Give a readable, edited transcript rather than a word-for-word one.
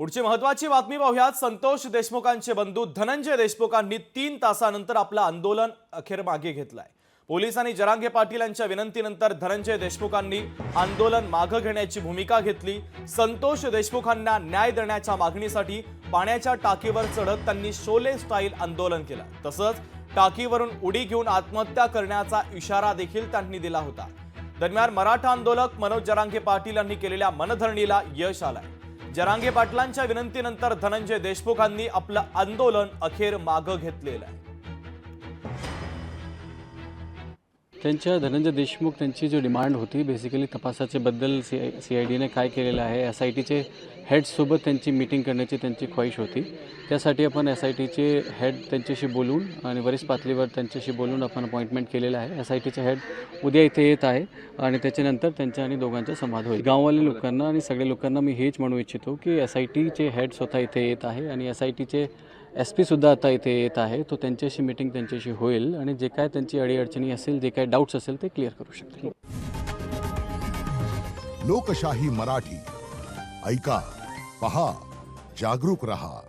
पुढची महत्त्वाची बातमी पाहूयात। संतोष देशमुखांचे बंधू धनंजय देशमुखांनी 3 तासानंतर आपलं आंदोलन अखेर मागे घेतलंय। पोलिसांनी जरांगे पाटील यांच्या विनंतीनंतर धनंजय देशमुखांनी आंदोलन मागे घेण्याची भूमिका घेतली। संतोष देशमुखांना न्याय देण्याच्या मागणीसाठी पाण्याच्या टाकीवर चढत त्यांनी शोले स्टाईल आंदोलन केलं। तसंच टाकीवरून उडी घेऊन आत्महत्या करण्याचा इशारा देखील त्यांनी दिला होता। दरम्यान मराठा आंदोलक मनोज जरांगे पाटील यांनी केलेल्या मनधरणीला यश आलंय। जरांगे पाटलांच्या विनंतीनंतर धनंजय देशमुखांनी आपलं आंदोलन अखेर मागे घेतलेलं आहे। त्यांच्या धनंजय देशमुख त्यांची जो डिमांड होती बेसिकली तपासाचे बद्दल सीआयडीने काय केलेलं आहे, एसआयटीचे हेडसोबत त्यांची मीटिंग करण्याची त्यांची ख्वाहिश होती। त्यासाठी आपण एसआयटीचे हेड त्यांच्याशी बोलून आणि वरिष्ठ पातळीवर त्यांच्याशी बोलून आपण अपॉइंटमेंट केलेलं आहे। एसआयटीचे हेड उद्या इथे येत आहे आणि त्याच्यानंतर त्यांच्या आणि दोघांचा संवाद होईल। गाववाले लोकांना आणि सगळ्या लोकांना मी हेच म्हणू इच्छितो की एसआयटीचे हेड स्वतः इथे येत आहे आणि एसआयटीचे एसपी सुद्धा आता इथे येत आहे। तो त्यांच्याशी मीटिंग त्यांच्याशी होईल आणि जे काय त्यांची अडीअडचणी असेल, जे काय डाऊट्स असेल ते क्लिअर करू शकतील। लोकशाही मराठी ऐका, पहा, जागरूक रहा।